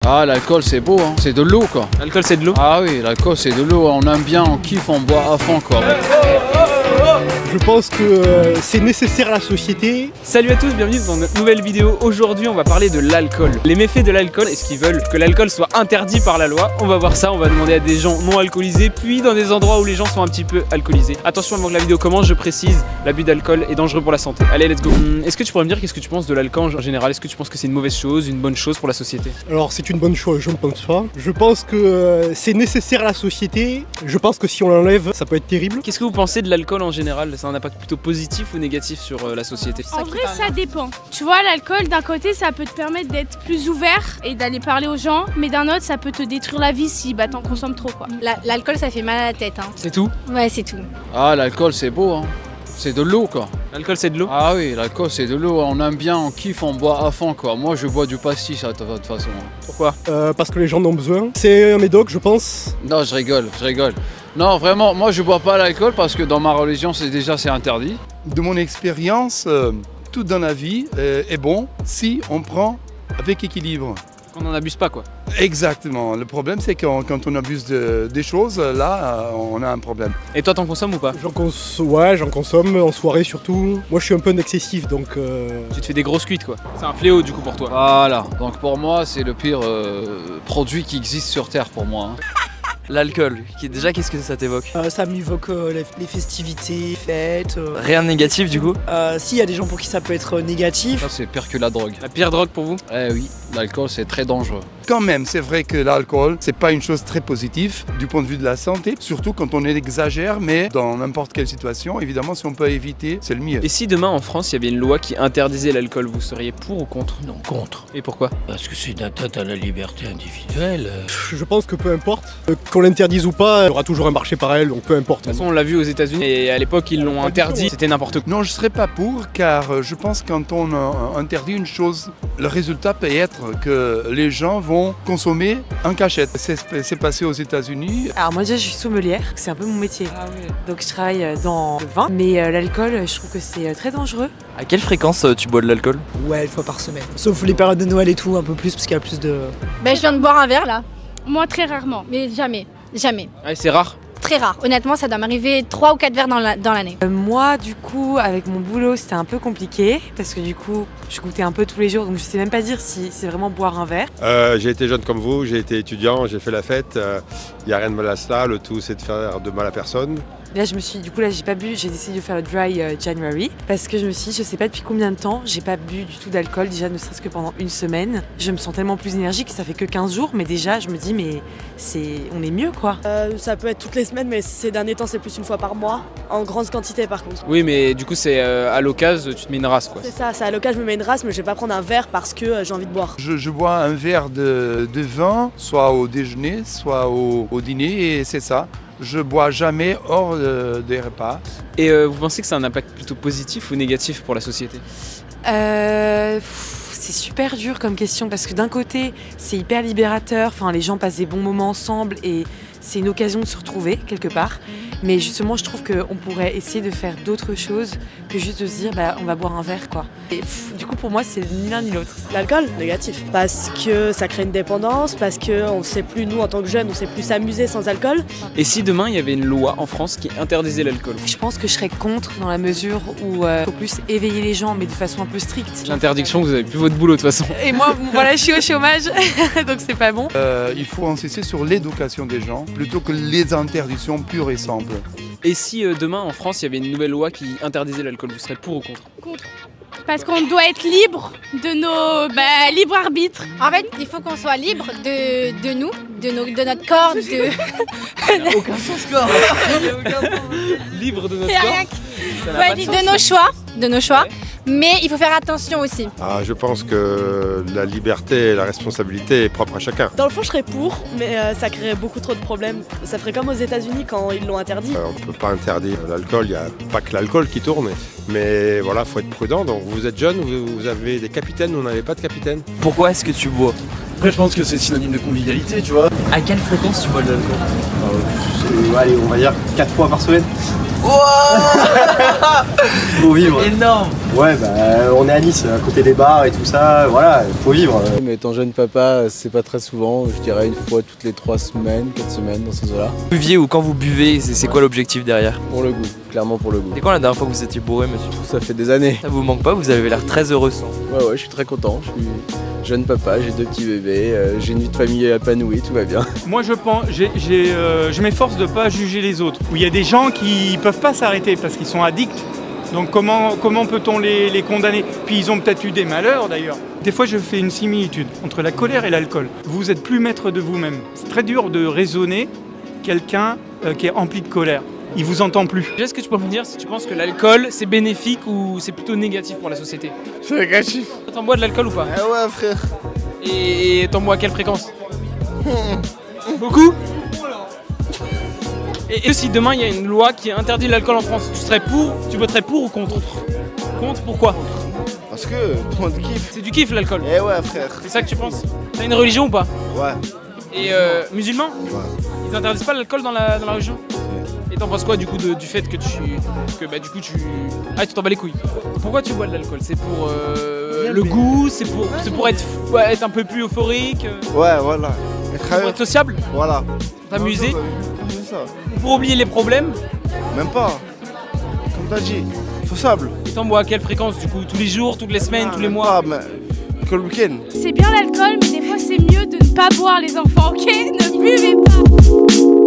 Ah, l'alcool c'est beau, hein. C'est de l'eau quoi. L'alcool c'est de l'eau? Ah oui, l'alcool c'est de l'eau, on aime bien, on kiffe, on boit à fond quoi. Je pense que c'est nécessaire à la société. Salut à tous, bienvenue dans notre nouvelle vidéo. Aujourd'hui on va parler de l'alcool. Les méfaits de l'alcool, est-ce qu'ils veulent que l'alcool soit interdit par la loi? On va voir ça, on va demander à des gens non alcoolisés, puis dans des endroits où les gens sont un petit peu alcoolisés. Attention, avant que la vidéo commence, je précise, l'abus d'alcool est dangereux pour la santé. Allez, let's go. Est-ce que tu pourrais me dire qu'est-ce que tu penses de l'alcool en général? Est-ce que tu penses que c'est une mauvaise chose, une bonne chose pour la société? Alors c'est une bonne chose, je ne pense pas. Je pense que c'est nécessaire à la société. Je pense que si on l'enlève, ça peut être terrible. Qu'est-ce que vous pensez de l'alcool en général? Ça a un impact plutôt positif ou négatif sur la société? En vrai, ça dépend. Tu vois, l'alcool, d'un côté, ça peut te permettre d'être plus ouvert et d'aller parler aux gens, mais d'un autre, ça peut te détruire la vie si t'en consommes trop, quoi. L'alcool, ça fait mal à la tête. Hein. C'est tout? Ouais, c'est tout. Ah, l'alcool c'est beau, hein. C'est de l'eau quoi. L'alcool c'est de l'eau? Ah oui, l'alcool c'est de l'eau, on aime bien, on kiffe, on boit à fond quoi. Moi je bois du pastis de toute façon. Pourquoi? Parce que les gens en ont besoin. C'est un médoc, je pense. Non, je rigole. Non, vraiment, moi je bois pas l'alcool parce que dans ma religion c'est interdit. De mon expérience, tout dans la vie est bon si on prend avec équilibre. Qu'on n'en abuse pas quoi. Exactement. Le problème c'est quand on abuse des choses, là on a un problème. Et toi t'en consommes ou pas? Ouais, j'en consomme, en soirée surtout. Moi je suis un peu un excessif donc... Tu te fais des grosses cuites quoi. C'est un fléau du coup pour toi. Voilà, donc pour moi c'est le pire produit qui existe sur Terre pour moi. Hein. L'alcool, déjà qu'est-ce que ça t'évoque? Ça m'évoque les festivités, fêtes. Rien de négatif du coup? Si, il y a des gens pour qui ça peut être négatif. Ça c'est pire que la drogue. La pire drogue pour vous? Eh oui, l'alcool c'est très dangereux. Quand même, c'est vrai que l'alcool, c'est pas une chose très positive du point de vue de la santé, surtout quand on exagère, mais dans n'importe quelle situation, évidemment, si on peut éviter, c'est le mieux. Et si demain en France il y avait une loi qui interdisait l'alcool, vous seriez pour ou contre? Non, contre. Et pourquoi? Parce que c'est une atteinte à la liberté individuelle. Je pense que peu importe, qu'on l'interdise ou pas, il y aura toujours un marché par elle, donc peu importe. De toute façon on l'a vu aux États-Unis et à l'époque ils l'ont interdit, c'était n'importe quoi. Non, je serais pas pour, car je pense que quand on interdit une chose, le résultat peut être que les gens vont consommer en cachette. C'est passé aux États-Unis. Alors moi déjà je suis sommelière, c'est un peu mon métier. Ah oui. Donc je travaille dans le vin, mais l'alcool je trouve que c'est très dangereux. À quelle fréquence tu bois de l'alcool? Ouais, une fois par semaine. Sauf les périodes de Noël et tout, un peu plus, parce qu'il y a plus de... Ben, je viens de boire un verre là, Moi, très rarement. mais jamais. Jamais. Ah, c'est rare. Très rare. Honnêtement, ça doit m'arriver 3 ou 4 verres dans l'année. Moi du coup avec mon boulot c'était un peu compliqué, parce que du coup je goûtais un peu tous les jours, donc je sais même pas dire si c'est vraiment boire un verre. J'ai été jeune comme vous, j'ai été étudiant, j'ai fait la fête, il n'y a rien de mal à cela, le tout c'est de faire de mal à personne. Là je me suis, du coup là j'ai pas bu, j'ai décidé de faire le dry January, parce que je me suis dit, je sais pas depuis combien de temps, j'ai pas bu du tout d'alcool, déjà ne serait-ce que pendant une semaine. Je me sens tellement plus énergique, ça fait que 15 jours, mais déjà je me dis mais on est mieux quoi. Ça peut être toutes les semaines, mais ces derniers temps c'est plus une fois par mois, en grande quantité par contre. Oui mais du coup c'est à l'occasion, tu te mets une race quoi. C'est ça, c'est à l'occasion je me mets une race, mais je vais pas prendre un verre parce que j'ai envie de boire. Je bois un verre de vin, soit au déjeuner, soit au dîner, et c'est ça. Je bois jamais hors des repas. Et vous pensez que ça a un impact plutôt positif ou négatif pour la société? C'est super dur comme question, parce que d'un côté c'est hyper libérateur, enfin les gens passent des bons moments ensemble et c'est une occasion de se retrouver quelque part. Mais justement je trouve qu'on pourrait essayer de faire d'autres choses que juste de se dire bah on va boire un verre quoi. Et du coup pour moi c'est ni l'un ni l'autre. L'alcool, négatif. Parce que ça crée une dépendance, parce qu'on sait plus, nous en tant que jeunes, on sait plus s'amuser sans alcool. Et si demain il y avait une loi en France qui interdisait l'alcool? Je pense que je serais contre dans la mesure où il faut plus éveiller les gens mais de façon un peu stricte. L'interdiction, vous avez plus votre boulot de toute façon. Et moi voilà je suis au chômage donc c'est pas bon. Il faut insister sur l'éducation des gens plutôt que les interdictions pures et simples. Et si demain en France il y avait une nouvelle loi qui interdisait l'alcool, vous serez pour ou contre? Contre. Parce qu'on doit être libre de nos libre arbitre. En fait, il faut qu'on soit libre de nous, de notre corps, de... Aucun sens corps. Libre de notre Y a corps? rien Ça n'a Ouais, pas de sens. de nos choix. Mais il faut faire attention aussi. Je pense que la liberté et la responsabilité est propre à chacun. Dans le fond je serais pour, mais ça créerait beaucoup trop de problèmes. Ça ferait comme aux États-Unis quand ils l'ont interdit. On ne peut pas interdire l'alcool, il n'y a pas que l'alcool qui tourne. Mais voilà, il faut être prudent. Donc vous êtes jeune, vous avez des capitaines, vous n'avez pas de capitaine. Pourquoi est-ce que tu bois? Après, je pense que c'est synonyme de convivialité, tu vois. À quelle fréquence tu bois de l'alcool? Allez, on va dire 4 fois par semaine. Wow. Pour vivre. Énorme. Ouais, bah on est à Nice, à côté des bars et tout ça, voilà, il faut vivre. Mais étant jeune papa, c'est pas très souvent, je dirais une fois toutes les 3 semaines, 4 semaines dans ces eaux-là. Vous buviez ou quand vous buvez, c'est quoi l'objectif derrière? Pour le goût, clairement pour le goût. C'est quand la dernière fois que vous étiez bourré, monsieur? Ça fait des années. Ça vous manque pas? Vous avez l'air très heureux sans. Ouais, je suis très content, je suis jeune papa, j'ai 2 petits bébés, j'ai une vie de famille épanouie, tout va bien. Moi je pense, je m'efforce de pas juger les autres. Où il y a des gens qui peuvent pas s'arrêter parce qu'ils sont addicts. Donc comment peut-on les condamner? Puis ils ont peut-être eu des malheurs d'ailleurs. Des fois je fais une similitude entre la colère et l'alcool. Vous êtes plus maître de vous-même. C'est très dur de raisonner quelqu'un qui est empli de colère. Il vous entend plus. Est-ce que tu peux me dire si tu penses que l'alcool c'est bénéfique ou c'est plutôt négatif pour la société? C'est négatif. T'en bois de l'alcool ou pas? Ouais frère. Et t'en bois à quelle fréquence? Beaucoup? Et si demain il y a une loi qui interdit l'alcool en France, tu voterais pour ou contre? Contre, pourquoi? Parce que tout le monde kiffe. C'est du kiff l'alcool? Eh ouais frère. C'est ça que tu penses? T'as une religion ou pas? Ouais. Et musulman? Ouais. Ils interdisent pas l'alcool dans la religion? Et t'en penses quoi du coup du fait que tu t'en bats les couilles? Pourquoi tu bois de l'alcool? C'est pour le goût? C'est pour être un peu plus euphorique? Ouais voilà. Pour être sociable? Voilà. T'amuser? C'est ça. Pour oublier les problèmes? Même pas. Comme t'as dit, sociable. Et t'en bois à quelle fréquence du coup? Tous les jours, toutes les semaines, tous les mois? Que le week-end. C'est bien l'alcool, mais des fois c'est mieux de ne pas boire les enfants, ok? Ne buvez pas.